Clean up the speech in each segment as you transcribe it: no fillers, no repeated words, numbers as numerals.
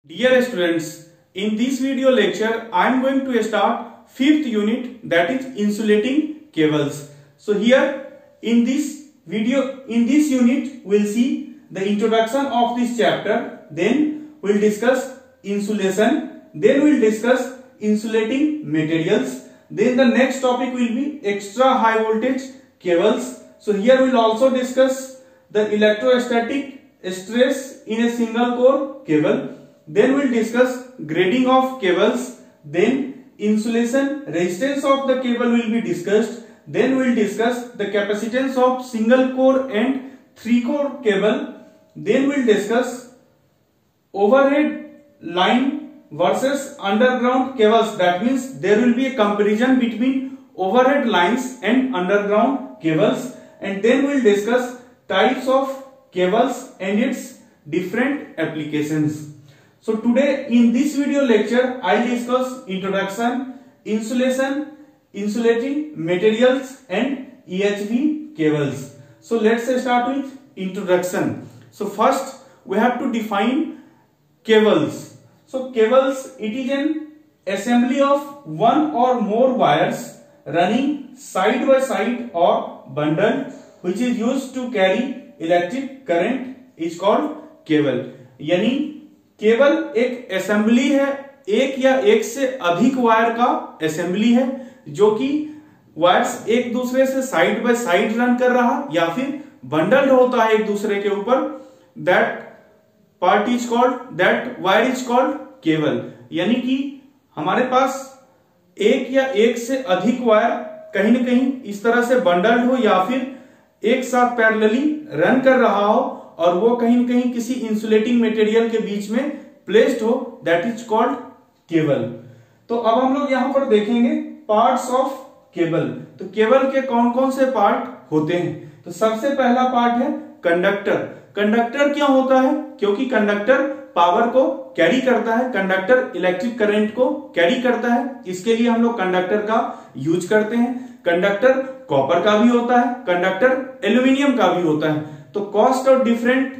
Dear students, in this video lecture, I am going to start 5th unit, that is insulating cables. So here in this unit, we'll see the introduction of this chapter. Then we'll discuss insulation. Then we'll discuss insulating materials. Then the next topic will be extra high voltage cables. So here we'll also discuss the electrostatic stress in a single core cable. Then we'll discuss grading of cables. Then insulation resistance of the cable will be discussed. Then we'll discuss the capacitance of single core and 3-core cable. Then we'll discuss overhead line versus underground cables. That means there will be a comparison between overhead lines and underground cables. And then we'll discuss types of cables and its different applications. So today in this video lecture, I'll discuss introduction, insulation, insulating materials and EHV cables. So let's start with introduction. So first we have to define cables. So cables, it is an assembly of one or more wires running side by side or bundled, which is used to carry electric current, is called cable. यानी cable एक assembly है, एक या एक से अधिक wire का assembly है जो कि वायर्स एक दूसरे से साइड बाय साइड रन कर रहा या फिर बंडल्ड होता है एक दूसरे के ऊपर. That part is called, that wire is called cable. यानी कि हमारे पास एक या एक से अधिक वायर कहीं न कहीं इस तरह से बंडल्ड हो या फिर एक साथ पैरेलली रन कर रहा हो और वो कहीं न कहीं किसी इंसुलेटिंग मटेरियल के बीच में प्लेस्ड हो, दैट इज कॉल्ड केबल. तो अब हम लोग यहां पर देखेंगे पार्ट्स ऑफ केबल. तो केबल के कौन कौन से पार्ट होते हैं. तो सबसे पहला पार्ट है कंडक्टर. कंडक्टर क्यों होता है? क्योंकि कंडक्टर पावर को कैरी करता है, कंडक्टर इलेक्ट्रिक करंट को कैरी करता है, इसके लिए हम लोग कंडक्टर का यूज करते हैं. कंडक्टर कॉपर का भी होता है, कंडक्टर एल्यूमिनियम का भी होता है. तो कॉस्ट और डिफरेंट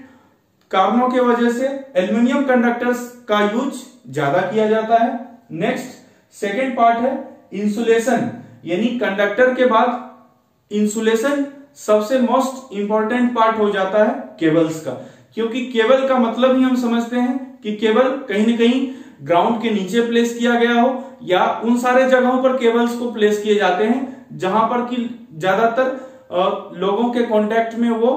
कारणों के वजह से एल्यूमिनियम कंडक्टर्स का यूज ज्यादा किया जाता है. नेक्स्ट सेकेंड पार्ट है इंसुलेशन. यानी कंडक्टर के बाद इंसुलेशन सबसे मोस्ट इंपॉर्टेंट पार्ट हो जाता है केबल्स का, क्योंकि केबल का मतलब ही हम समझते हैं कि केबल कहीं न कहीं ग्राउंड के नीचे प्लेस किया गया हो या उन सारे जगहों पर केबल्स को प्लेस किए जाते हैं जहां पर कि ज्यादातर लोगों के कांटेक्ट में वो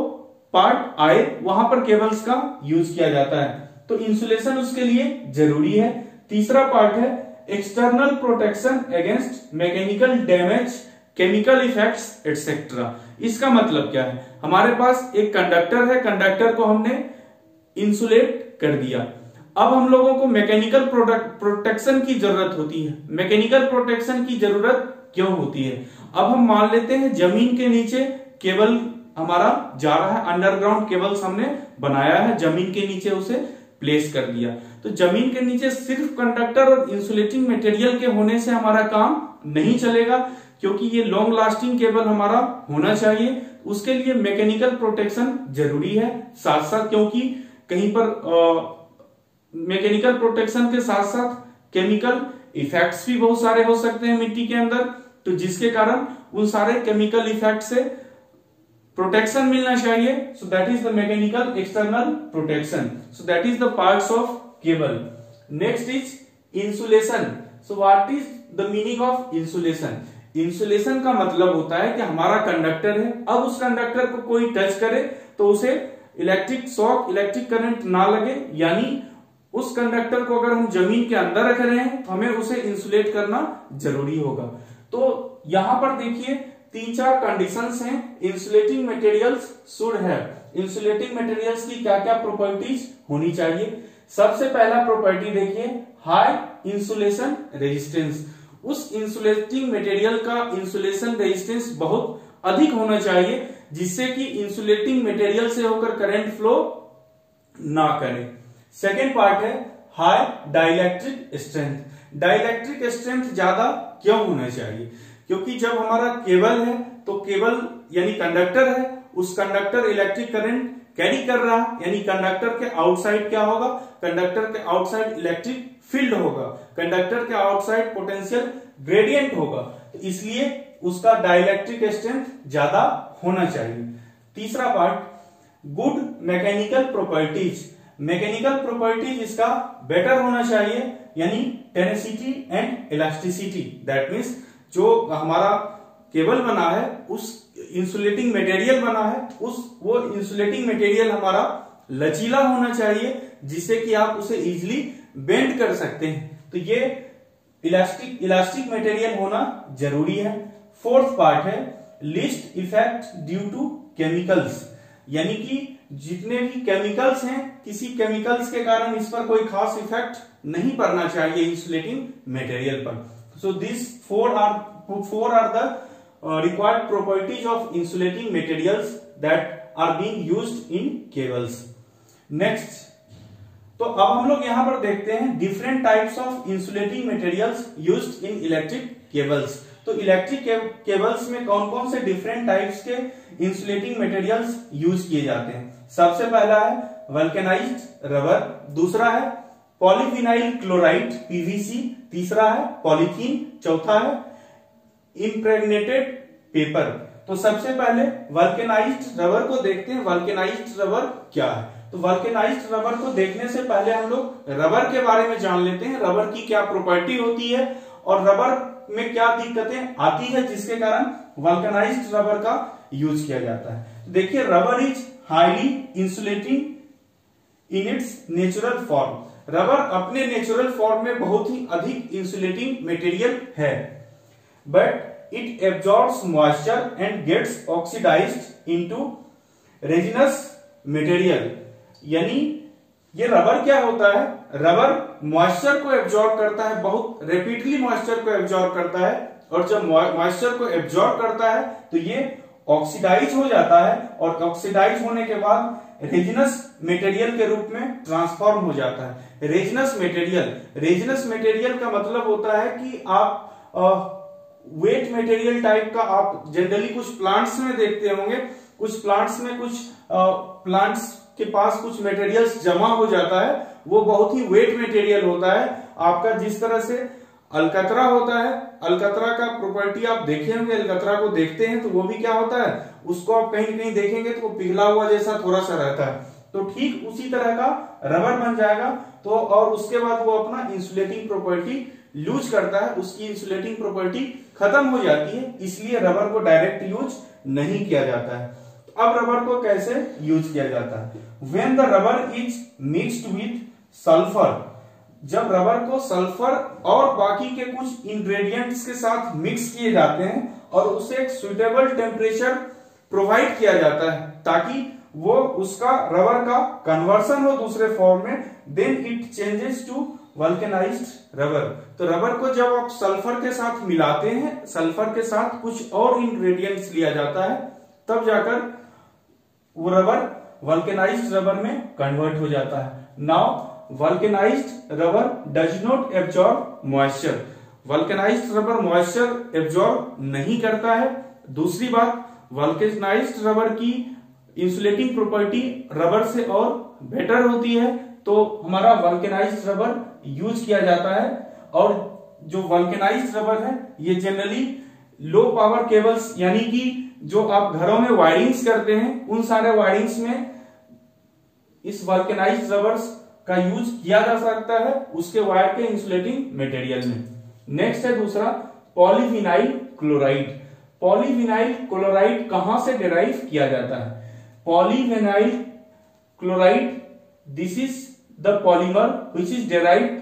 पार्ट आए, वहां पर केबल्स का यूज किया जाता है. तो इंसुलेशन उसके लिए जरूरी है. तीसरा पार्ट है external protection against mechanical damage, chemical effects etcetera. इसका मतलब क्या है? हमारे पास एक कंडक्टर है, कंडक्टर को हमने इंसुलेट कर दिया. अब हम लोगों को मैकेनिकल प्रोटेक्शन की जरूरत होती है. मैकेनिकल प्रोटेक्शन की जरूरत क्यों होती है? अब हम मान लेते हैं जमीन के नीचे केबल हमारा जा रहा है, अंडरग्राउंड केबल्स हमने बनाया है, जमीन के नीचे उसे प्लेस कर दिया. तो जमीन के नीचे सिर्फ कंडक्टर और इंसुलेटिंग मटेरियल के होने से हमारा काम नहीं चलेगा, क्योंकि ये लॉन्ग लास्टिंग केबल हमारा होना चाहिए. उसके लिए मैकेनिकल प्रोटेक्शन जरूरी है साथ साथ, क्योंकि कहीं पर मैकेनिकल प्रोटेक्शन के साथ साथ केमिकल इफेक्ट्स भी बहुत सारे हो सकते हैं मिट्टी के अंदर, तो जिसके कारण उन सारे केमिकल इफेक्ट से प्रोटेक्शन मिलना चाहिए. So that is the mechanical external protection. So that is the parts of cable. Next is insulation. So what is the meaning of insulation? Insulation का मतलब होता है कि हमारा कंडक्टर है, अब उस कंडक्टर को कोई टच करे तो उसे इलेक्ट्रिक शॉक, इलेक्ट्रिक करंट ना लगे. यानी उस कंडक्टर को अगर हम जमीन के अंदर रख रहे हैं तो हमें उसे इंसुलेट करना जरूरी होगा. तो यहां पर देखिए 3-4 कंडीशंस हैं. Insulating materials should have. Insulating materials की क्या क्या प्रॉपर्टीज होनी चाहिए? सबसे पहला प्रॉपर्टी देखिए, हाई इंसुलेशन रेजिस्टेंस. उस इंसुलेटिंग मटेरियल का इंसुलेशन रेजिस्टेंस बहुत अधिक होना चाहिए, जिससे कि इंसुलेटिंग मटेरियल से होकर करंट फ्लो ना करे. सेकेंड पार्ट है high dielectric strength. Dielectric strength ज्यादा क्यों होना चाहिए? क्योंकि जब हमारा केबल है तो केबल यानी कंडक्टर है, उस कंडक्टर इलेक्ट्रिक करंट कैरी कर रहा है, यानी कंडक्टर के आउटसाइड क्या होगा, कंडक्टर के आउटसाइड इलेक्ट्रिक फील्ड होगा, कंडक्टर के आउटसाइड पोटेंशियल ग्रेडियंट होगा, तो इसलिए उसका डाइलेक्ट्रिक स्ट्रेंथ ज्यादा होना चाहिए। तीसरा part, good mechanical properties. Mechanical properties इसका बेटर होना चाहिए, यानी tenacity and elasticity. That means जो हमारा केबल बना है, उस इंसुलेटिंग मटेरियल बना है, वो इंसुलेटिंग मटेरियल हमारा लचीला होना चाहिए, जिससे कि आप उसे इजीली बेंड कर सकते हैं। तो ये इलास्टिक मटेरियल होना जरूरी है। फोर्थ पार्ट है least effect due to chemicals, यानी कि जितने भी केमिकल्स हैं, किसी केमिकल्स के कारण इस पर कोई खास इफेक्ट नहीं पड़ना चाहिए इंसुलेटिंग मटेरियल पर। So this four are the required properties of insulating materials that are being used in cables. Next, तो अब हम लोग यहां पर देखते हैं different types of insulating materials used in electric cables. तो इलेक्ट्रिक केबल्स में कौन कौन से डिफरेंट टाइप्स के इंसुलेटिंग मटेरियल्स यूज किए जाते हैं। सबसे पहला है वल्केनाइज्ड रबर, दूसरा है पॉलीविनाइल क्लोराइड पीवीसी, तीसरा है पॉलीथीन, चौथा है इम्प्रेग्नेटेड पेपर। तो सबसे पहले वल्केनाइज्ड रबर को देखते हैं। वल्केनाइज्ड रबर क्या है? तो वल्केनाइज्ड रबर को देखने से पहले हम लोग रबर के बारे में जान लेते हैं, रबर की क्या प्रॉपर्टी होती है और रबर में क्या दिक्कतें आती है जिसके कारण वल्केनाइज्ड रबर का यूज किया जाता है। देखिए, rubber is highly insulating in its natural form. Rubber अपने नेचुरल फॉर्म में बहुत ही अधिक इंसुलेटिंग मटेरियल है, but it absorbs moisture and gets oxidized into resinous material। यानी ये रबर क्या होता है, रबर मॉइस्चर को एब्जॉर्ब करता है, बहुत रेपिडली मॉइस्चर को एब्जॉर्ब करता है, और जब मॉइस्चर को एब्जॉर्ब करता है तो ये ऑक्सीडाइज हो जाता है, और ऑक्सीडाइज होने के बाद रेजिनस मटेरियल के रूप में ट्रांसफॉर्म हो जाता है। रेजिनस मटेरियल का मतलब होता है कि आप वेट मटेरियल टाइप का आप जनरली कुछ प्लांट्स में देखते होंगे, कुछ प्लांट्स में कुछ प्लांट्स के पास कुछ मटेरियल्स जमा हो जाता है, वो बहुत ही वेट मटेरियल होता है। आपका जिस तरह से अलकतरा होता है, अलकतरा का प्रॉपर्टी आप देखे होंगे, अलकतरा को देखते हैं तो वो भी क्या होता है, उसको आप कहीं कहीं देखेंगे तो वो पिघला हुआ जैसा थोड़ा सा रहता है, तो ठीक उसी तरह का रबर बन जाएगा। तो और उसके बाद वो अपना इंसुलेटिंग प्रॉपर्टी लूज करता है, उसकी इंसुलेटिंग प्रॉपर्टी खत्म हो जाती है, इसलिए रबर को डायरेक्ट यूज नहीं किया जाता है। तो अब रबर को कैसे यूज किया जाता है? When the rubber is mixed with sulphur, जब रबर को सल्फर और बाकी के कुछ इंग्रेडिएंट्स के साथ मिक्स किए जाते हैं और उसे एक सुइटेबल टेम्परेचर प्रोवाइड किया जाता है ताकि वो उसका रबर का कन्वर्सन हो दूसरे फॉर्म में, then it changes to vulcanised rubber. तो रबर को जब आप सल्फर के साथ मिलाते हैं, सल्फर के साथ कुछ और इंग्रेडिएंट्स लिया जाता है, तब जाकर वो रबर वल्केनाइज्ड रबर में कन्वर्ट हो जाता है। Now vulcanised rubber does not absorb moisture. Vulcanised rubber moisture absorb नहीं करता है। दूसरी बात, वल्केनाइज्ड रबर की इंसुलेटिंग प्रॉपर्टी रबर से और बेटर होती है, तो हमारा वल्केनाइज्ड रबर यूज किया जाता है। और जो वल्केनाइज्ड रबर है ये जनरली लो पावर केबल्स, यानी कि जो आप घरों में वायरिंग्स करते हैं, उन सारे वायरिंग्स में इस वल्केनाइज्ड रबर्स का यूज किया जा सकता है उसके वायर के इंसुलेटिंग मटेरियल में। नेक्स्ट है दूसरा पॉलीविनाइल क्लोराइड। पॉलीविनाइल क्लोराइड कहां से डिराइव किया जाता है? Polyvinyl chloride, this is the polymer which is derived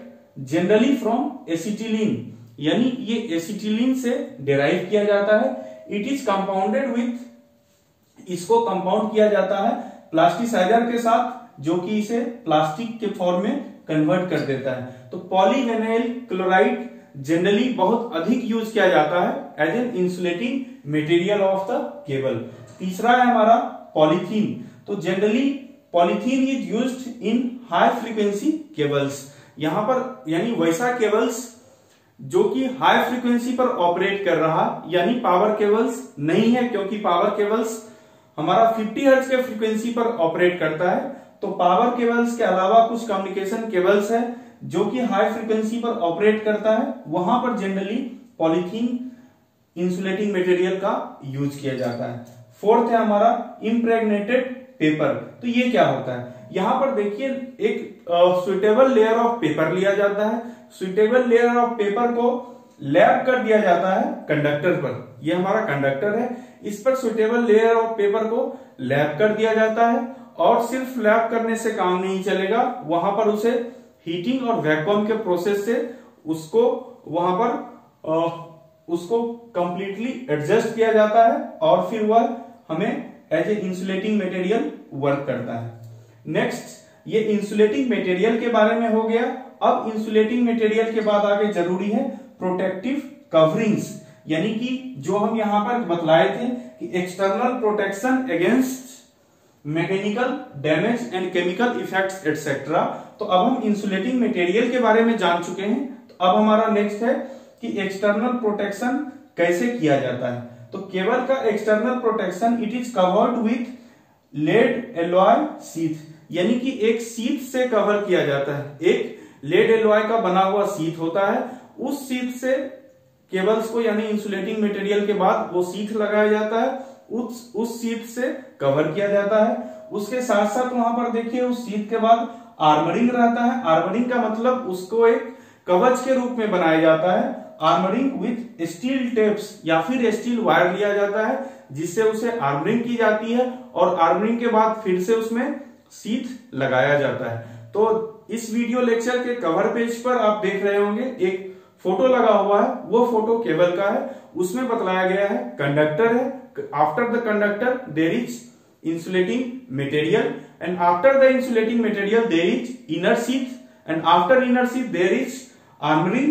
generally from acetylene, यानी ये एसिटिलीन से डिराइव किया जाता है। इट इज कंपाउंडेड विथ, इसको कंपाउंड किया जाता है प्लास्टिसाइजर के साथ, जो कि इसे प्लास्टिक के फॉर्म में कन्वर्ट कर देता है। तो पॉलीविनाइल क्लोराइड जनरली बहुत अधिक यूज किया जाता है as an insulating material of the cable. तीसरा है हमारा पॉलीथीन। तो generally polythene is used in high frequency cables. यहां पर यानी वैसा केबल्स जो कि हाई फ्रीक्वेंसी पर ऑपरेट कर रहा, यानी पावर केबल्स नहीं है, क्योंकि पावर केबल्स हमारा 50 हर्ट्ज के फ्रीक्वेंसी पर ऑपरेट करता है। तो पावर केबल्स के अलावा कुछ कम्युनिकेशन केबल्स है जो कि हाई फ्रीक्वेंसी पर ऑपरेट करता है, वहां पर जनरली पॉलीथीन इंसुलेटिंग मटेरियल का यूज किया जाता है। फोर्थ है हमारा इम्प्रेग्नेटेड पेपर। तो ये क्या होता है, यहां पर देखिए एक सुइटेबल लेयर ऑफ पेपर लिया जाता है, सुइटेबल लेयर ऑफ पेपर को लैप कर दिया जाता है कंडक्टर पर। ये हमारा कंडक्टर है, इस पर सुइटेबल लेयर ऑफ पेपर को लैप कर दिया जाता है। और सिर्फ लैप करने से काम नहीं चलेगा, वहां पर उसे हीटिंग और वैक्यूम के प्रोसेस से उसको वहां पर उसको कंप्लीटली एडजस्ट किया जाता है और फिर वह हमें as a insulating material work करता है। नेक्स्ट, ये इंसुलेटिंग मटेरियल के बारे में हो गया। अब इंसुलेटिंग मटेरियल के बाद आगे जरूरी है प्रोटेक्टिव कवरिंग्स, यानी कि जो हम यहां पर बतलाए थे कि external protection against mechanical damage and chemical effects etcetera. तो अब हम इंसुलेटिंग मटेरियल के बारे में जान चुके हैं। तो अब हमारा नेक्स्ट है कि एक्सटर्नल प्रोटेक्शन कैसे किया जाता है। तो केबल का external protection it is covered with lead alloy sheath, यानी कि एक शीथ से कवर किया जाता है। एक लेड एलॉय का बना हुआ शीथ होता है, उस शीथ से केबल्स को यानी इंसुलेटिंग मटेरियल के बाद वो शीथ लगाया जाता है, उस शीथ से कवर किया जाता है। उसके साथ साथ वहां पर देखिए उस शीथ के बाद आर्मरिंग रहता है। आर्मरिंग का मतलब उसको एक कवच के रूप में बनाया जाता है। आर्मरिंग विथ स्टील टेप्स या फिर स्टील वायर लिया जाता है, जिससे उसे आर्मरिंग की जाती है और आर्मरिंग के बाद फिर से उसमें शीथ लगाया जाता है। तो इस वीडियो लेक्चर के कवर पेज पर आप देख रहे होंगे एक फोटो लगा हुआ है, वो फोटो केबल का है। उसमें बतलाया गया है कंडक्टर है, after the conductor there is insulating material and after the insulating material there is inner sheath and after inner sheath there is armoring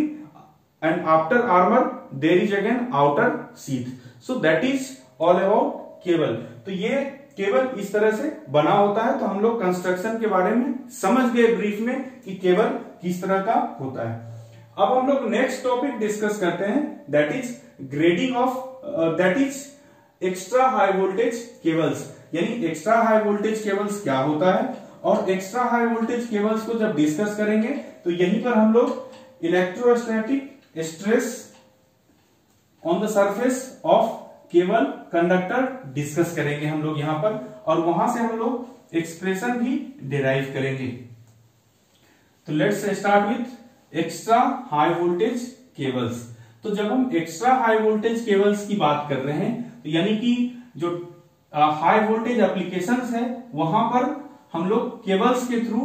and after armor there is again outer sheath. So that is all about cable. तो ये cable इस तरह से बना होता है। तो हम लोग कंस्ट्रक्शन के बारे में समझ गए ब्रीफ में कि केबल किस तरह का होता है। अब हम लोग नेक्स्ट टॉपिक डिस्कस करते हैं, that is grading of that is extra high voltage cables, यानी एक्स्ट्रा हाई वोल्टेज केबल्स क्या होता है। और एक्स्ट्रा हाई वोल्टेज केबल्स को जब डिस्कस करेंगे तो यहीं पर हम लोग electrostatic stress on the surface of cable conductor discuss करेंगे हम लोग यहां पर, और वहां से हम लोग एक्सप्रेशन भी डिराइव करेंगे। तो let's start with extra high voltage cables. तो जब हम एक्स्ट्रा हाई वोल्टेज केबल्स की बात कर रहे हैं, तो यानी कि जो हाई वोल्टेज एप्लीकेशंस है वहां पर हम लोग केबल्स के थ्रू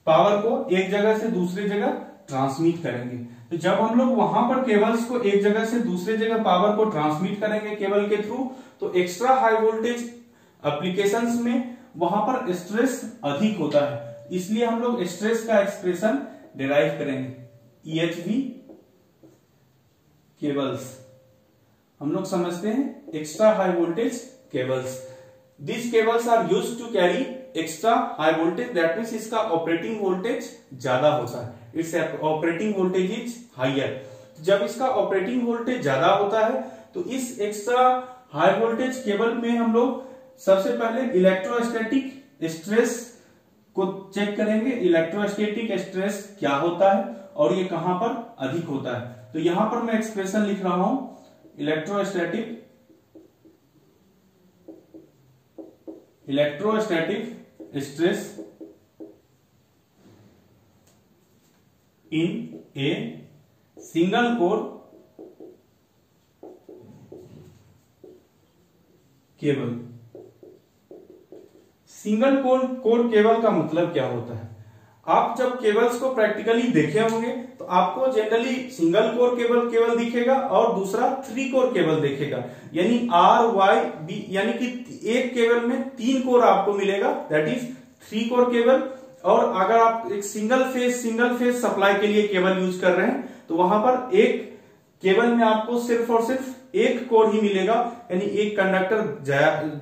पावर को एक जगह से दूसरी जगह ट्रांसमिट करेंगे। तो जब हम लोग वहां पर केबल्स को एक जगह से दूसरी जगह पावर को ट्रांसमिट करेंगे केबल के थ्रू, तो एक्स्ट्रा हाई वोल्टेज एप्लीकेशंस में वहां पर स्ट्रेस अधिक होता है, इसलिए हम लोग स्ट्रेस का एक्सप्रेशन डिराइव करेंगे। EHV केबल्स हम लोग समझते हैं extra high voltage cables. This cables are used to carry extra high voltage, that means इसका ऑपरेटिंग वोल्टेज ज्यादा होता है, it's operating voltage is higher. जब इसका ऑपरेटिंग वोल्टेज ज्यादा होता है तो इस एक्स्ट्रा हाई वोल्टेज केबल में हम लोग सबसे पहले इलेक्ट्रोस्टैटिक स्ट्रेस को चेक करेंगे। इलेक्ट्रोस्टैटिक स्ट्रेस क्या होता है और ये कहां पर अधिक होता है। तो यहां पर मैं एक्सप्रेशन लिख रहा हूं, electrostatic stress in a single core cable. Single core cable का मतलब क्या होता है? आप जब केबल्स को प्रैक्टिकली देखे होंगे तो आपको जनरली सिंगल कोर केबल दिखेगा और दूसरा 3 कोर केबल दिखेगा, यानी RYB, यानी कि एक केबल में 3 कोर आपको मिलेगा, दैट इज 3 कोर केबल। और अगर आप एक सिंगल फेज सप्लाई के लिए केबल यूज कर रहे हैं तो वहां पर एक केबल में आपको सिर्फ और सिर्फ एक कोर ही मिलेगा, यानी एक कंडक्टर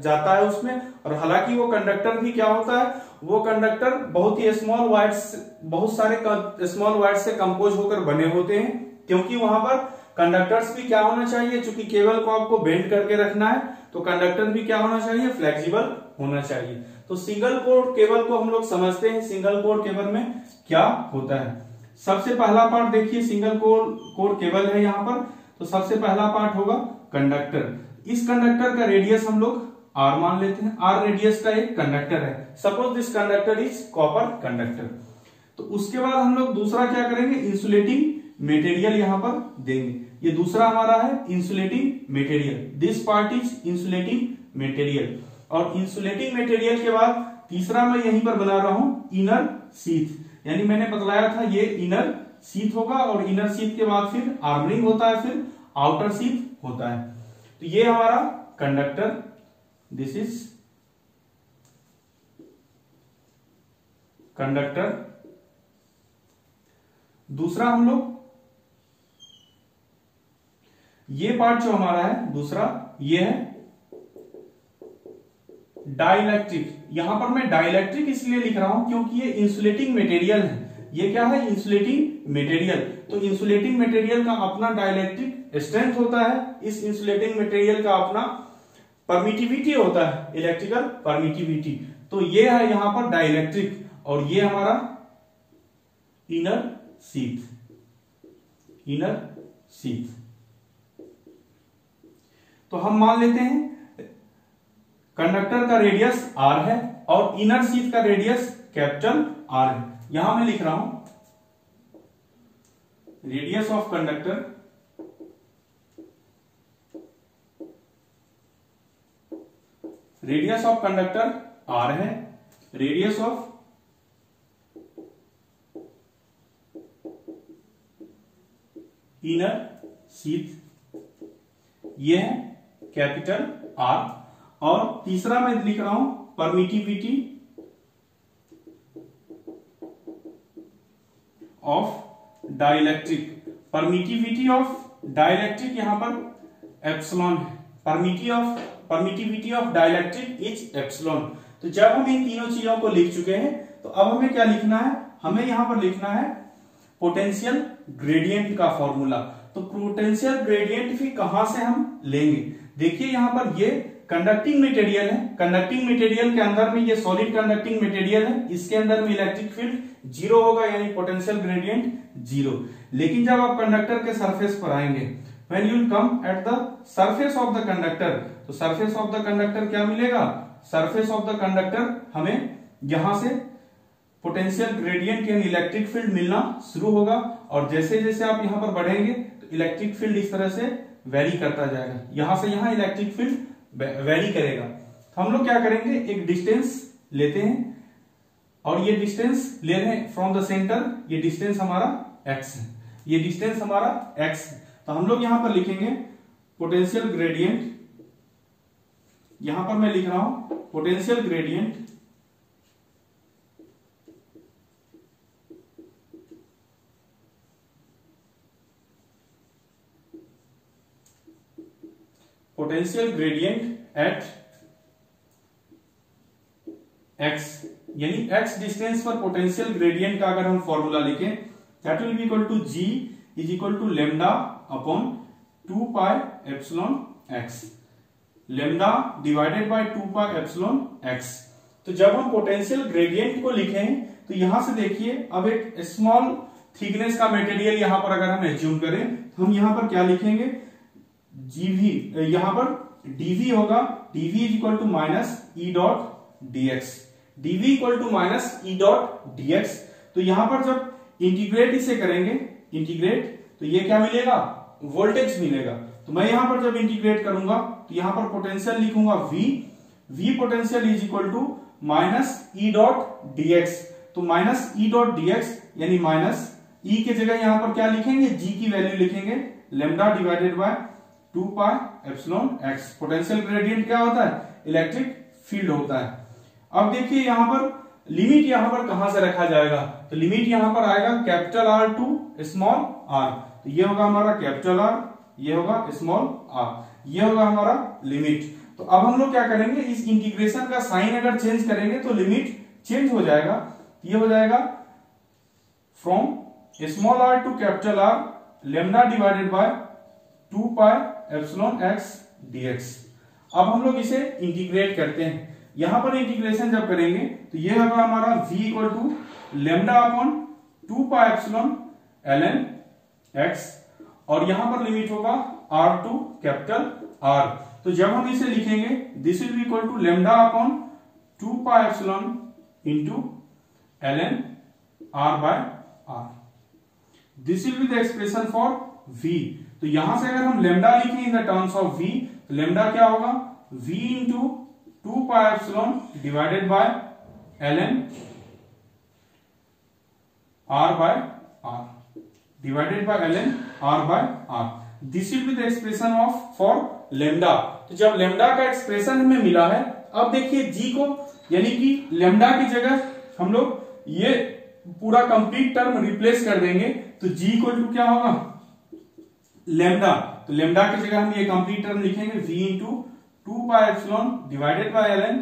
जाता है उसमें। और हालांकि वो कंडक्टर भी क्या होता है, वो कंडक्टर बहुत ही स्मॉल वायर्स, बहुत सारे स्मॉल वायर्स से कंपोज होकर बने होते हैं, क्योंकि वहां पर कंडक्टर्स भी क्या होना चाहिए, चूंकि केबल को आपको बेंड करके रखना है तो कंडक्टर भी क्या होना चाहिए, फ्लेक्सिबल होना चाहिए। तो सिंगल कोर केबल को हम लोग समझते हैं, सिंगल कोर केबल में क्या होता है। सबसे पहला पार्ट देखिए, सिंगल कोर केबल है यहाँ पर, तो सबसे पहला पार्ट होगा कंडक्टर। इस कंडक्टर का रेडियस हम लोग आर मान लेते हैं, आर रेडियस का एक कंडक्टर है। Suppose this conductor is copper conductor. तो उसके बाद हम लोग दूसरा क्या करेंगे, इंसुलेटिंग मटेरियल यहां पर देंगे। ये दूसरा हमारा है insulating material, this part is insulating material. और इंसुलेटिंग मटेरियल के बाद तीसरा मैं यहीं पर बना रहा हूं इनर शीथ, यानी मैंने बतलाया था ये इनर शीथ होगा, और इनर शीथ के बाद फिर आर्मरिंग होता है, फिर आउटर शीथ होता है। तो ये हमारा कंडक्टर, दिस इज कंडक्टर। दूसरा हम लोग ये पार्ट जो हमारा है दूसरा, ये है डाइलेक्ट्रिक। यहां पर मैं डाइलेक्ट्रिक इसलिए लिख रहा हूं क्योंकि ये इंसुलेटिंग मटेरियल है। ये क्या है, इंसुलेटिंग मटेरियल। तो इंसुलेटिंग मटेरियल का अपना डाइलेक्ट्रिक स्ट्रेंथ होता है, इस इंसुलेटिंग मटेरियल का अपना परमिटिविटी होता है, इलेक्ट्रिकल परमिटिविटी। तो ये है यहां पर डाइलेक्ट्रिक, और ये हमारा इनर शीथ, इनर शीथ। तो हम मान लेते हैं कंडक्टर का रेडियस आर है और इनर शीथ का रेडियस कैपिटल आर है। यहां मैं लिख रहा हूं radius of conductor, radius of conductor R है, रेडियस ऑफ इनर शीथ ये है कैपिटल आर। और तीसरा मैं लिख रहा हूं permittivity of dielectric, permittivity of dielectric यहां पर एप्सिलॉन है, permittivity of dielectric is epsilon. तो जब हम इन तीनों चीजों को लिख चुके हैं तो अब हमें क्या लिखना है, हमें यहां पर लिखना है पोटेंशियल ग्रेडियंट का फॉर्मूला। तो पोटेंशियल ग्रेडियंट भी कहां से हम लेंगे, देखिए यहां पर ये कंडक्टिंग मटेरियल है, कंडक्टिंग मटेरियल के अंदर में ये सॉलिड कंडक्टिंग मटेरियल है, इसके अंदर में इलेक्ट्रिक फील्ड जीरो होगा, यानी पोटेंशियल ग्रेडियंट जीरो। लेकिन जब आप कंडक्टर के सरफेस पर आएंगे, when you will come eight the surface of the conductor, तो सरफेस ऑफ द कंडक्टर क्या मिलेगा, सरफेस ऑफ द कंडक्टर हमें यहां से पोटेंशियल ग्रेडियंट यानी इलेक्ट्रिक फील्ड मिलना शुरू होगा। और जैसे जैसे आप यहां पर बढ़ेंगे तो इलेक्ट्रिक फील्ड इस तरह से वेरी करता जाएगा, यहां से यहां इलेक्ट्रिक फील्ड वेरी करेगा। तो हम लोग क्या करेंगे, एक डिस्टेंस लेते हैं और ये डिस्टेंस ले रहे हैं फ्रॉम द सेंटर, ये डिस्टेंस हमारा x है, ये डिस्टेंस हमारा x है। तो हम लोग यहां पर लिखेंगे पोटेंशियल ग्रेडियंट, यहां पर मैं लिख रहा हूं potential gradient potential gradient at x, यानी x डिस्टेंस पर पोटेंशियल ग्रेडियंट का अगर हम फॉर्मूला लिखें, that will be equal to g is equal to lambda upon 2 pi epsilon x, lambda divided by 2 pi epsilon x। तो जब हम potential gradient को लिखें तो यहां से देखिए, अब एक स्मॉल थिकनेस का मटेरियल यहां पर अगर हम एज्यूम करें तो हम यहां पर क्या लिखेंगे, जीवी, यहां पर dv होगा, dv is equal to minus E dot dx, dv equal to minus E dot dx। तो यहां पर जब इंटीग्रेट इसे करेंगे, इंटीग्रेट, तो ये क्या मिलेगा, वोल्टेज मिलेगा। तो मैं यहां पर जब इंटीग्रेट करूंगा तो यहां पर पोटेंशियल लिखूंगा v potential is equal to minus E dot dx। तो माइनस ई डॉट dx यानी माइनस ई के जगह यहां पर क्या लिखेंगे, g की वैल्यू लिखेंगे lambda divided by 2 pi epsilon x। Potential gradient क्या होता है, इलेक्ट्रिक फील्ड होता है। अब देखिए यहां पर लिमिट यहां पर कहां से रखा जाएगा, तो लिमिट यहां पर आएगा capital R to small r। तो ये होगा हमारा कैपिटल R, ये होगा स्मॉल r, ये होगा हमारा लिमिट। तो अब हम लोग क्या करेंगे, इस इंटीग्रेशन का साइन अगर चेंज करेंगे तो लिमिट चेंज हो जाएगा। ये हो जाएगा from small r to capital R lambda divided by 2 pi epsilon x dx। अब हम लोग इसे इंटीग्रेट करते हैं। यहां पर इंटीग्रेशन जब करेंगे तो ये होगा हमारा v equal to lambda upon 2 pi epsilon ln x, और यहां पर लिमिट होगा r टू कैपिटल R। तो जब हम इसे लिखेंगे this will be equal to lambda upon 2 pi epsilon into ln r by r। This will be the expression for v। तो यहां से अगर हम लेमडा लिखें in the terms of v, तो लेमडा क्या होगा v into 2 pi epsilon divided by ln r by r divided by ln r by r। This will be the expression of for lambda. तो जब lambda का expression हमें मिला है, अब देखिए g को, यानी कि लेमडा की जगह हम लोग ये पूरा कंप्लीट टर्म रिप्लेस कर देंगे, तो g इक्वल टू क्या होगा लेमडा। तो लेमडा की जगह हम ये कंप्लीट टर्म लिखेंगे v into 2 pi epsilon divided by ln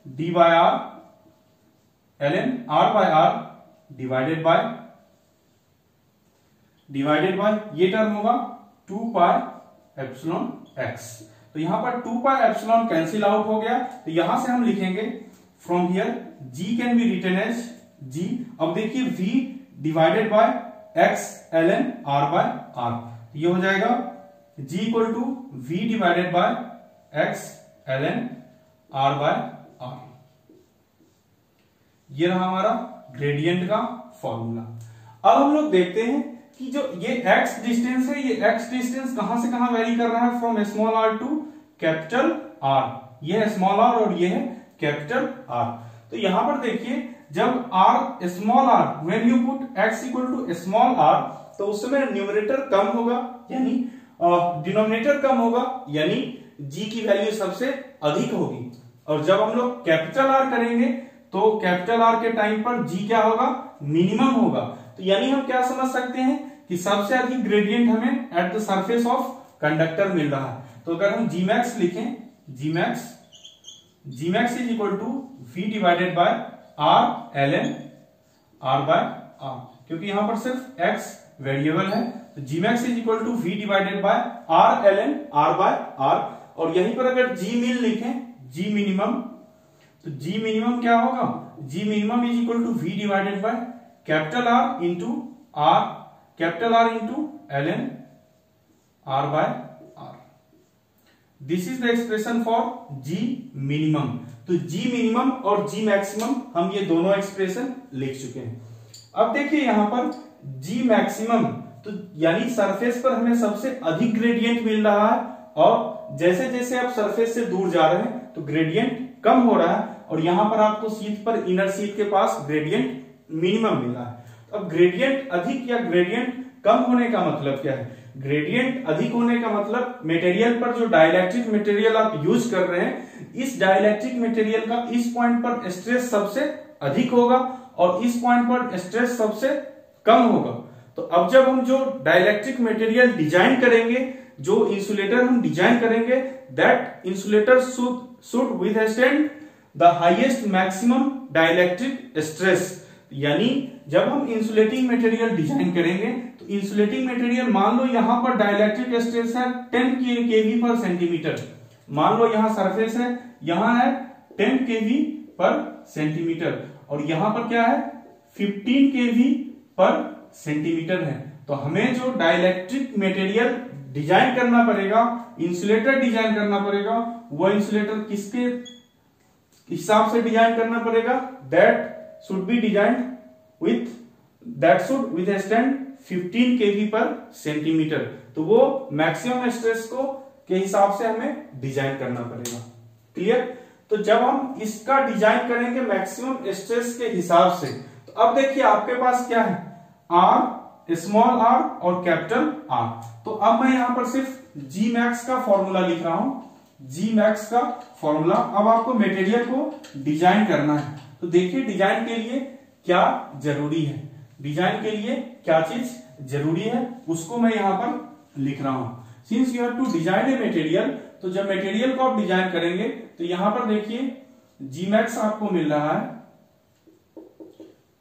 d by r ln r by r divided by ये टर्म होगा 2 पाई एप्सिलॉन x। तो यहां पर 2 पाई एप्सिलॉन कैंसिल आउट हो गया, तो यहां से हम लिखेंगे from here g can be written as g। अब देखिए v divided by x ln r by r, ये हो जाएगा g equal to v divided by x ln r by r। ये रहा हमारा ग्रेडियंट का फॉर्मूला। अब हम लोग देखते हैं कि जो ये x डिस्टेंस है, ये x डिस्टेंस कहां से कहां वेरी कर रहा है, from small r to capital R। ये है स्मॉल r और ये है कैपिटल R। तो यहां पर देखिए जब r small r, when you put x equal to small r, तो उस समय न्यूमरेटर कम होगा यानी डिनोमिनेटर कम होगा, यानी g की वैल्यू सबसे अधिक होगी। और जब हम लोग कैपिटल R करेंगे तो कैपिटल R के टाइम पर g क्या होगा मिनिमम होगा। तो यानी हम क्या समझ सकते हैं कि सबसे अधिक ग्रेडियंट हमें at the surface of conductor मिल रहा है। तो अगर हम Gmax लिखें, Gmax is equal to v divided by r ln r by r, क्योंकि यहां पर सिर्फ x वेरिएबल है। तो Gmax is equal to v divided by r ln r by r, और यहीं पर अगर G मिन लिखें, G मिनिमम, तो G मिनिमम क्या होगा, G minimum is equal to v divided by capital R into R, capital R into ln R by R। This is the expression for G minimum. तो G minimum और G maximum हम ये दोनों expression लिख चुके हैं। अब देखिए यहां पर G मैक्सिमम, तो यानी सरफेस पर हमें सबसे अधिक ग्रेडियंट मिल रहा है, और जैसे जैसे आप सरफेस से दूर जा रहे हैं तो ग्रेडियंट कम हो रहा है, और यहां पर आपको शीट पर, इनर शीट के पास ग्रेडियंट मिनिमम मिला है। तो अब ग्रेडियंट अधिक या ग्रेडियंट कम होने का मतलब क्या है? ग्रेडियंट अधिक होने का मतलब मटेरियल पर जो डाइलेक्ट्रिक मटेरियल आप यूज कर रहे हैं, इस डाइलेक्ट्रिक मटेरियल का इस पॉइंट पर स्ट्रेस सबसे अधिक होगा और इस पॉइंट पर स्ट्रेस सबसे कम होगा। तो अब जब हम जो डाइलेक्ट्रिक मटेरियल डिजाइन करेंगे, जो इंसुलेटर हम डिजाइन करेंगे, that insulator should withstand the highest maximum dielectric stress. यानी जब हम इंसुलेटिंग मटेरियल डिजाइन करेंगे तो इंसुलेटिंग मटेरियल, मान लो यहां पर डाइलेक्ट्रिक स्ट्रेस है 10 kV पर सेंटीमीटर, मान लो यहां सरफेस है, यहां है 10 kV पर सेंटीमीटर, और यहां पर क्या है 15 kV पर सेंटीमीटर है। तो हमें जो डाइलेक्ट्रिक मटेरियल डिजाइन करना पड़ेगा, इंसुलेटर डिजाइन करना पड़ेगा, वह इंसुलेटर किसके हिसाब से डिजाइन करना पड़ेगा? That should be designed with, that should withstand 15 kV पर सेंटीमीटर। तो वो मैक्सिमम स्ट्रेस को के हिसाब से हमें डिजाइन करना पड़ेगा। क्लियर? तो जब हम इसका डिजाइन करेंगे मैक्सिमम स्ट्रेस के हिसाब से, तो अब देखिए आपके पास क्या है, R, स्मॉल r और कैपिटल R। तो अब मैं यहां पर सिर्फ Gmax का फॉर्मूला लिख रहा हूं, Gmax का फॉर्मूला। अब आपको मटेरियल को डिजाइन करना है, तो देखिए डिजाइन के लिए क्या जरूरी है, डिजाइन के लिए क्या चीज जरूरी है उसको मैं यहां पर लिख रहा हूं। Since you have to design a material, तो जब मटेरियल को आप डिजाइन करेंगे तो यहां पर देखिए Gmax आपको मिल रहा है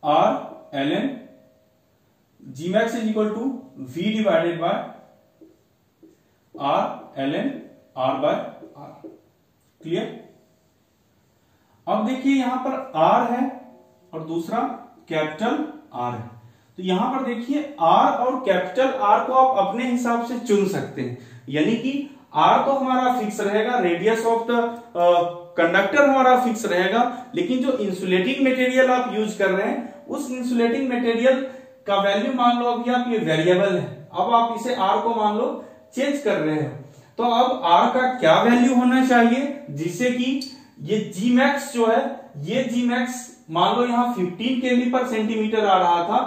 R ln Gmax is equal to V divided by R L N R by R. Clear. अब देखिए यहां पर आर है और दूसरा कैपिटल आर है, तो यहां पर देखिए आर और कैपिटल आर को आप अपने हिसाब से चुन सकते हैं, यानी कि आर तो हमारा फिक्स रहेगा, रेडियस ऑफ द कंडक्टर हमारा फिक्स रहेगा, लेकिन जो इंसुलेटिंग मटेरियल आप यूज कर रहे हैं उस इंसुलेटिंग मटेरियल का वैल्यू मान लो अभी आप ये वेरिएबल है, अब आप इसे आर को मान लो चेंज कर रहे हो, तो अब आर का क्या वैल्यू होना चाहिए जिससे कि ये जी मैक्स जो है, ये जी मैक्स मान लो यहाँ 15 केवी पर सेंटीमीटर आ रहा था,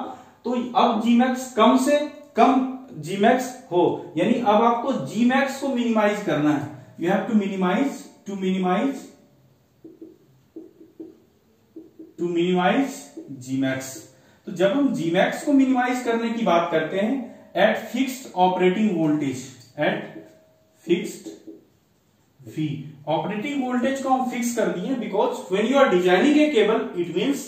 तो अब जी मैक्स कम से कम जी मैक्स हो, यानी अब आपको जी मैक्स को मिनिमाइज करना है, you have to minimize G max. तो जब हम जी मैक्स को मिनिमाइज करने की बात करते हैं at fixed operating voltage, at fixed V, operating voltage को हम फिक्स कर दिए because when you are designing a cable it means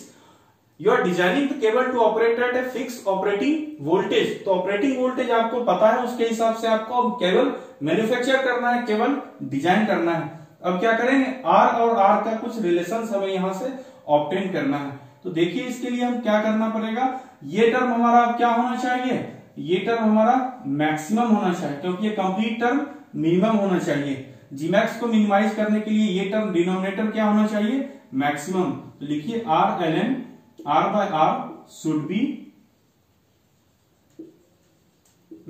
you are designing the cable to operate at a fix operating voltage. तो operating voltage आपको पता है, उसके हिसाब से आपको केबल मैन्युफैक्चर करना है, केबल डिजाइन करना है। अब क्या करेंगे, आर और आर का कुछ रिलेशन हमें यहां से ऑब्टेन करना है। तो देखिए इसके लिए हम क्या करना पड़ेगा, ये टर्म हमारा अब क्या होना चाहिए, ये टर्म हमारा मैक्सिमम होना चाहिए, क्योंकि ये कंप्लीट टर्म मिनिमम होना चाहिए। जीमैक्स को मिनिमाइज करने के लिए ये टर्म डिनोमिनेटर क्या होना चाहिए, मैक्सिमम। तो लिखिए R L N R by R should be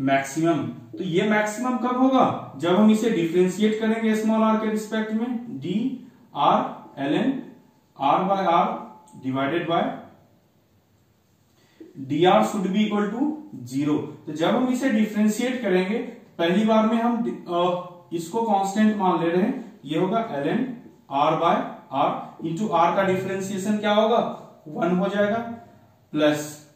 maximum. तो ये मैक्सिमम कब होगा, जब हम इसे डिफ्रेंशिएट करेंगे स्मॉल आर के रिस्पेक्ट में, D R L N R by R divided by D R should be equal to 0। तो जब हम इसे डिफ्रेंशिएट करेंगे पहली बार में हम इसको कांस्टेंट मान ले रहे हैं, ये होगा L N R by R into R का डिफरेंशिएशन क्या होगा 1 हो जाएगा, प्लस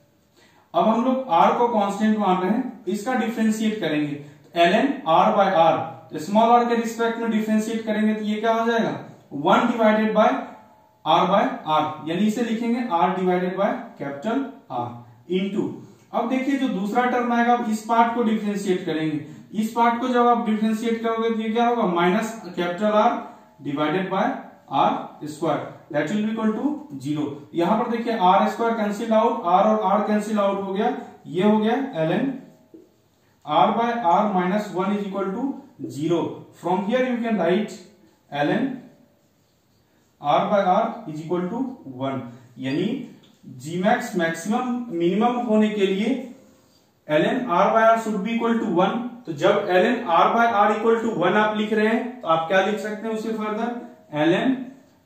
अब हम लोग आर को कांस्टेंट मान रहे हैं, इसका डिफरेंशिएट करेंगे L N R by R, तो स्मॉल आर के रिस्पेक्ट में डिफरेंशिएट करेंगे तो ये क्या हो जाएगा 1 डिवाइडेड बाय आर, यानी इसे लिखेंगे R divided by capital R into, अब देखिए जो दूसरा टर्म आएगा अब इस पार्ट को डिफरेंशिएट करेंगे, इस पार्ट को जब आप डिफरेंशिएट करोगे तो ये क्या होगा minus capital R divided by R square that will be equal to 0। यहां पर देखिए R square cancel out, R और आर कैंसिल आउट हो गया, ये हो गया L N R by R minus 1 is equal to 0। From here you can write L N R by R is equal to 1, यानी जी मैक्स मैक्सिमम मिनिमम होने के लिए L N R by R should be equal to 1। तो जब L N R by R equal to 1 आप लिख रहे हैं तो आप क्या लिख सकते हैं उससे further L N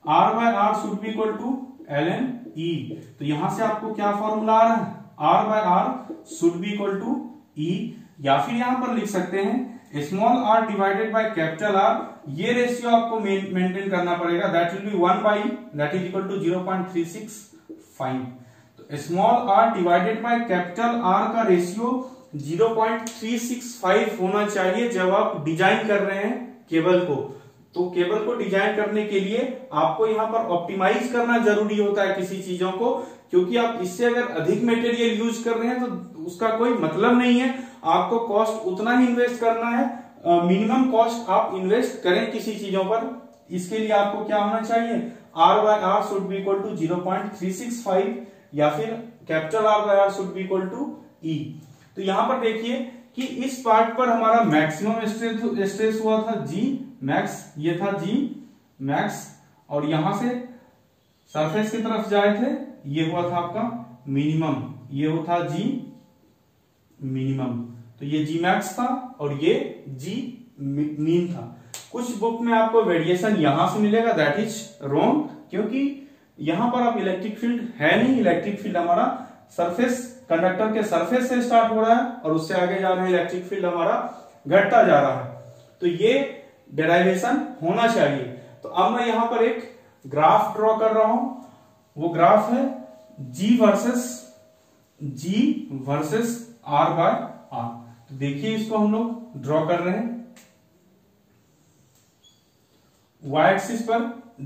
R by R should be equal to L N E. तो यहां से आपको क्या फॉर्मूला आ रहा है, R by R should be equal to E, या फिर यहां पर लिख सकते हैं small R divided by capital R, ये रेशियो आपको मेंटेन करना पड़ेगा, that will be 1 by that is equal to 0.365। तो small R divided by capital are का रेशियो 0.365 होना चाहिए जब आप डिजाइन कर रहे हैं केबल को। तो केबल को डिजाइन करने के लिए आपको यहां पर ऑप्टिमाइज करना जरूरी होता है किसी चीजों को, क्योंकि आप इससे अगर अधिक मटेरियल यूज कर रहे हैं तो उसका कोई मतलब नहीं है, आपको कॉस्ट उतना ही इन्वेस्ट करना है, मिनिमम कॉस्ट आप इन्वेस्ट करें किसी चीजों पर। इसके लिए आपको क्या होना चाहिए, R by R should be equal to 0.365 या फिर capital R by R should be equal to E. तो यहां पर देखिए कि इस पार्ट पर हमारा मैक्सिमम स्ट्रेस हुआ था जी मैक्स, ये था जी मैक्स, और यहां से सरफेस की तरफ जाए थे ये हुआ था आपका मिनिमम, ये हुआ था जी मिनिमम। तो ये जी मैक्स था और ये जी मीन था। कुछ बुक में आपको वेरिएशन यहां से मिलेगा, दैट इज रॉन्ग, क्योंकि यहां पर आप इलेक्ट्रिक फील्ड है नहीं, इलेक्ट्रिक फील्ड हमारा सरफेस कंडक्टर के सरफेस से स्टार्ट हो रहा है और उससे आगे जा रहा है, इलेक्ट्रिक फील्ड हमारा घटता जा रहा है, तो ये डेराइवेशन होना चाहिए। तो अब मैं यहां पर एक ग्राफ ड्रॉ कर रहा हूं, वो ग्राफ है जी वर्सेस आर बाय आर। तो देखिए इसको हम लोग ड्रॉ कर रहे हैं, y एक्सिस पर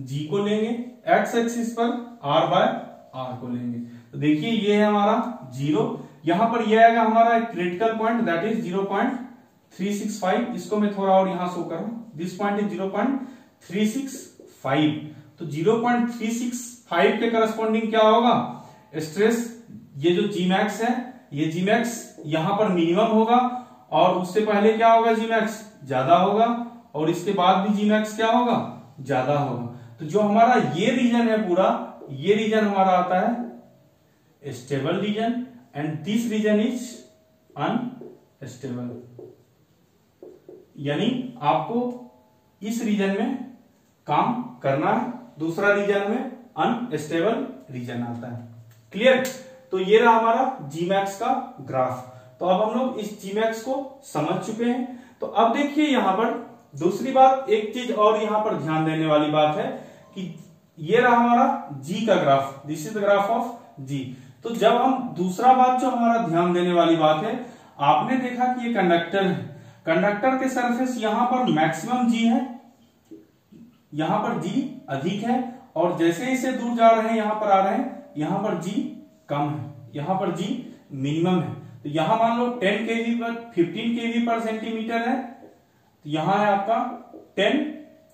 g को लेंगे, x एक्सिस पर r बाय r को लेंगे। तो देखिए ये है हमारा 0, यहां पर ये आएगा हमारा क्रिटिकल पॉइंट दैट इज 0.365, इसको मैं थोड़ा और यहां शो कर रहा हूं, दिस पॉइंट इज 0.365, तो 0.365 के करस्पॉन्डिंग क्या होगा स्ट्रेस, ये जो Gmax है, ये Gmax यहां पर मिनिमम होगा और उससे पहले क्या होगा Gmax ज्यादा होगा और इसके बाद भी Gmax क्या होगा ज्यादा होगा। तो जो हमारा ये रीजन है पूरा, ये रीजन हमारा आता है stable region and this region is unstable, यानी आपको इस रीजन में काम करना है, दूसरा रीजन में अनस्टेबल रीजन आता है। क्लियर? तो ये रहा हमारा Gmax का ग्राफ। तो अब हम लोग इस Gmax को समझ चुके हैं। तो अब देखिए यहां पर दूसरी बात, एक चीज और यहां पर ध्यान देने वाली बात है कि ये रहा हमारा G का graph, this is the graph of G। तो जब हम दूसरा बात जो हमारा ध्यान देने वाली बात है, आपने देखा कि ये कंडक्टर है, कंडक्टर के सरफेस यहां पर मैक्सिमम G है, यहां पर G अधिक है और जैसे इसे दूर जा रहे हैं यहां पर आ रहे हैं, यहां पर G कम है, यहां पर G मिनिमम है। तो यहां मान लो 10 kV पर 15 kV पर सेंटीमीटर है, तो यहां है आपका 10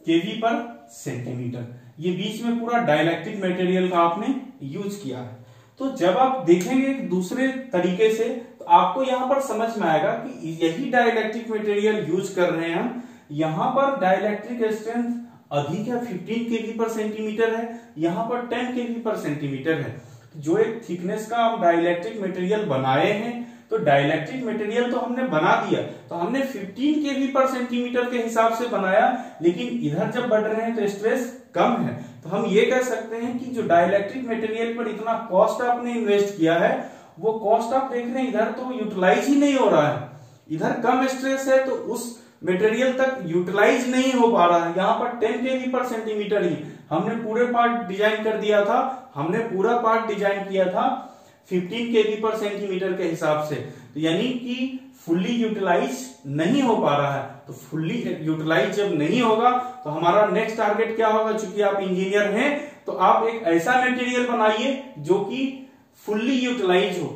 kV पर सेंटीमीटर। ये बीच में पूरा डाइलेक्ट्रिक मटेरियल का आपने यूज किया है। तो जब आप देखेंगे दूसरे तरीके से तो आपको यहां पर समझ में आएगा कि यही डाइलेक्ट्रिक मटेरियल यूज कर रहे हैं हम, यहां पर डाइलेक्ट्रिक स्ट्रेंथ अधिक है, 15 kV पर सेंटीमीटर है, यहां पर 10 kV पर सेंटीमीटर है। जो एक थिकनेस का हम डाइलेक्ट्रिक मटेरियल बनाए हैं, तो डाइलेक्ट्रिक मटेरियल तो हमने बना दिया, तो हमने 15 kV पर सेंटीमीटर के हिसाब से बनाया, लेकिन इधर जब बढ़ रहे हैं तो स्ट्रेस कम है। तो हम ये कह सकते हैं कि जो डाइलेक्ट्रिक मटेरियल पर इतना कॉस्ट आपने इन्वेस्ट किया है, वो कॉस्ट आप देख रहे हैं इधर तो यूटिलाइज ही नहीं हो रहा है, इधर कम स्ट्रेस है तो उस मटेरियल तक यूटिलाइज नहीं हो पा रहा है। यहाँ पर 10 kV पर सेंटीमीटर ही हमने पूरे पार्ट डिजाइन कर दिया था, हमने पूरा पार्ट डिजाइन किया था 15 kV पर सेंटीमीटर के हिसाब से, तो यानी कि फुल्ली यूटिलाइज नहीं हो पा रहा है। तो फुल्ली यूटिलाइज जब नहीं होगा तो हमारा नेक्स्ट टारगेट क्या होगा, चूंकि आप इंजीनियर हैं तो आप एक ऐसा मटेरियल बनाइए जो कि फुल्ली यूटिलाइज हो,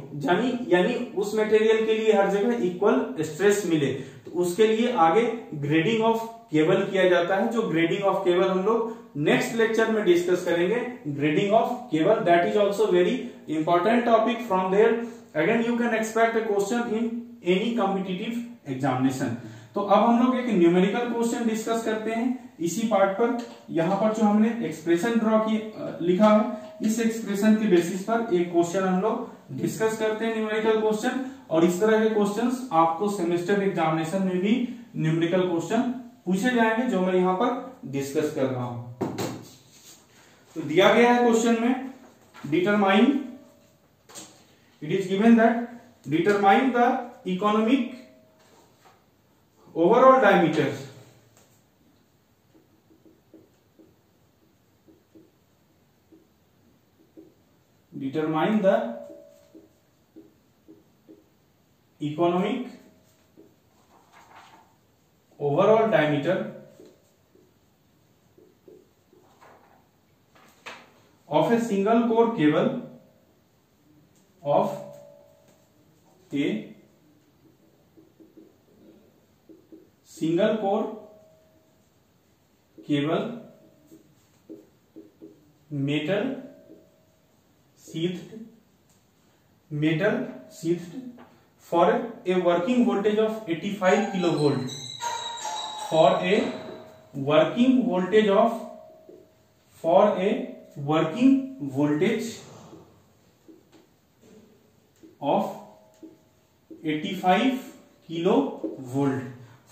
यानी उस मटेरियल के लिए हर जगह इक्वल स्ट्रेस मिले। तो उसके लिए आगे ग्रेडिंग ऑफ केबल किया जाता है, जो ग्रेडिंग ऑफ केबल हम लोग नेक्स्ट लेक्चर में डिस्कस करेंगे। Grading of cable, that is also very important topic, from there again you can expect a question in any competitive examination. तो अब हम लोग एक न्यूमेरिकल क्वेश्चन डिस्कस करते हैं इसी पार्ट पर। यहाँ पर जो हमने एक्सप्रेशन ड्रॉ की लिखा है, इस एक्सप्रेशन के बेसिस पर एक क्वेश्चन हम लोग डिस्कस करते हैं, न्यूमेरिकल क्वेश्चन। और इस तरह के क्वेश्चंस आपको सेमेस्टर एग्जामिनेशन में भी न्यूमेरिकल क्वेश्चन पूछे जाएंगे, जो मैं यहाँ पर डिस्कस कर रहा हूं। तो दिया गया है क्वेश्चन में, determine, it is given that determine the economic overall diameter determine the economic overall diameter of a single core cable of a single core cable metal sheathed for a working voltage of 85 kilovolt, for a working voltage of 85 kilovolt,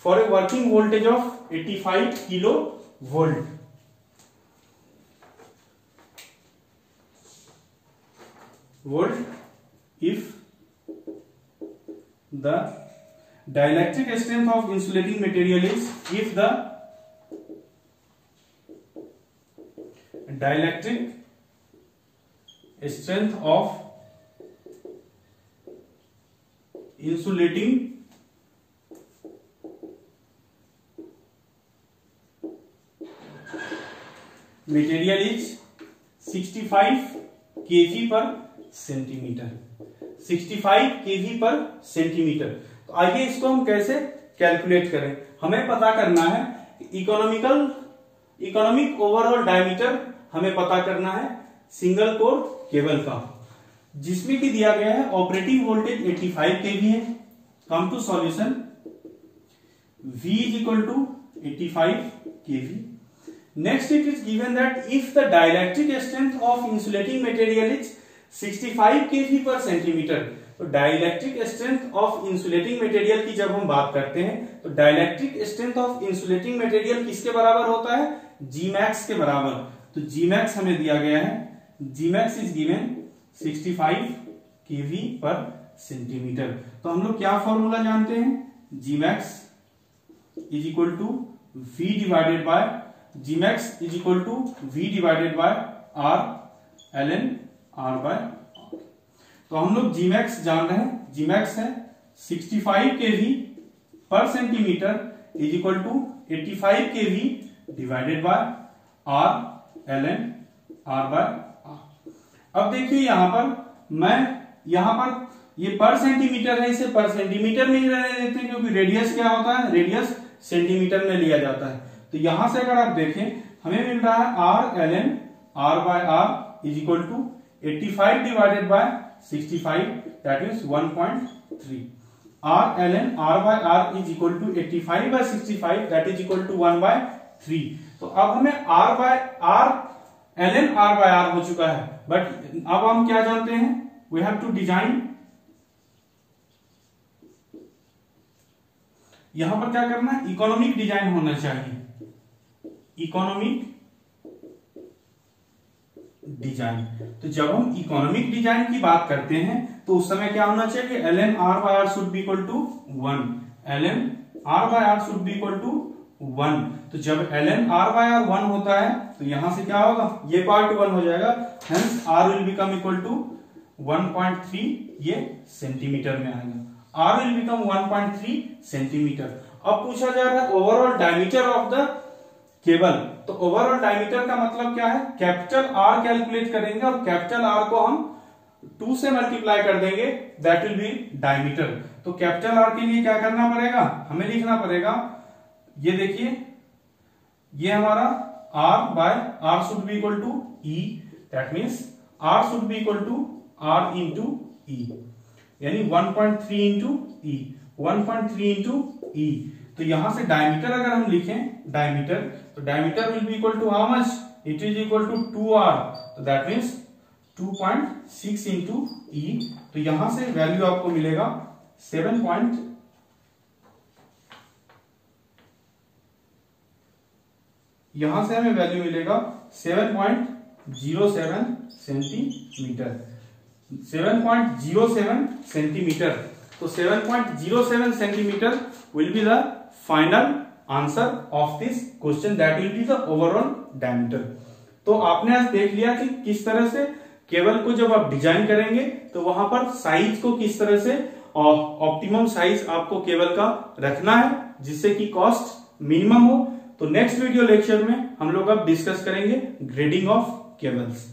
for a working voltage of 85 kilovolt. If the dielectric strength of insulating material is, if the dielectric strength of insulating material is 65 kV per centimetre, 65 kV पर centimetre. तो आइए इसको हम कैसे calculate करें। हमें पता करना है इकोनॉमिक ओवरऑल डायमीटर हमें पता करना है सिंगल कोर केबल का, जिसमें कि दिया गया है ऑपरेटिंग वोल्टेज 85 kV है। Come to solution, V is equal to 85 kV. Next it is given that if the dielectric strength of insulating material is 65 kV per centimeter, तो dielectric strength of insulating material की जब हम बात करते हैं तो dielectric strength of insulating material किसके बराबर होता है, Gmax के बराबर। तो Gmax हमें दिया गया है, Gmax इज गिवन 65 kV पर सेंटीमीटर। तो हम लोग क्या फॉर्मूला जानते हैं, Gmax is equal to V divided by R ln R by. तो हम लोग Gmax जान रहे हैं, Gmax है 65 kV पर centimetre is equal to 85 kV divided by R ln R by R। अब देखिए यहां पर ये पर सेंटीमीटर है, इसे पर सेंटीमीटर में ही रहने देते हैं क्योंकि रेडियस क्या होता है, रेडियस सेंटीमीटर में लिया जाता है। तो यहां से अगर आप देखें हमें मिल रहा है R ln R by R is equal to 85 divided by 65 that means 1.3। R ln R by R is equal to 85 by 65 that is equal to 1/3। तो अब हमें R ln R by R हो चुका है, बट अब हम क्या जानते हैं, वी हैव टू डिजाइन। यहां पर क्या करना है, इकोनॉमिक डिजाइन होना चाहिए, इकोनॉमिक डिजाइन। तो जब हम इकोनॉमिक डिजाइन की बात करते हैं तो उस समय क्या होना चाहिए, ln R by R should be equal to 1, ln R by R should be equal to 1। तो जब ln R बाय R 1 होता है तो यहां से क्या होगा, ये पार्ट 1 हो जाएगा, hence R will become equal to 1.3, ये सेंटीमीटर में आएगा, R विल बिकम 1.3 सेंटीमीटर। अब पूछा जा रहा है overall diameter of the cable. तो ओवरऑल डायमीटर का मतलब क्या है, कैपिटल R कैलकुलेट करेंगे और कैपिटल R को हम 2 से मल्टीप्लाई कर देंगे, दैट विल बी डायमीटर। तो कैपिटल R के लिए क्या करना पड़ेगा, हमें लिखना पड़ेगा, ये देखिए ये हमारा R by R should be equal to E, that means R should be equal to R into E, यानी 1.3 इंटू E, 1.3 इंटू E। तो यहां से डायमीटर अगर हम लिखें डायमीटर, तो diameter will be equal to how much, it is equal to 2R, तो that means 2.6 into E। तो यहां से वैल्यू आपको मिलेगा 7. यहां से हमें वैल्यू मिलेगा 7.07 सेंटीमीटर, 7.07 सेंटीमीटर। तो 7.07 centimetre will be the final answer of this question, that will be the overall diameter. तो आपने आज देख लिया कि किस तरह से केबल को जब आप डिजाइन करेंगे तो वहां पर साइज को किस तरह से ऑप्टिमम साइज आपको केबल का रखना है जिससे कि कॉस्ट मिनिमम हो। तो नेक्स्ट वीडियो लेक्चर में हम लोग अब डिस्कस करेंगे ग्रेडिंग ऑफ केबल्स।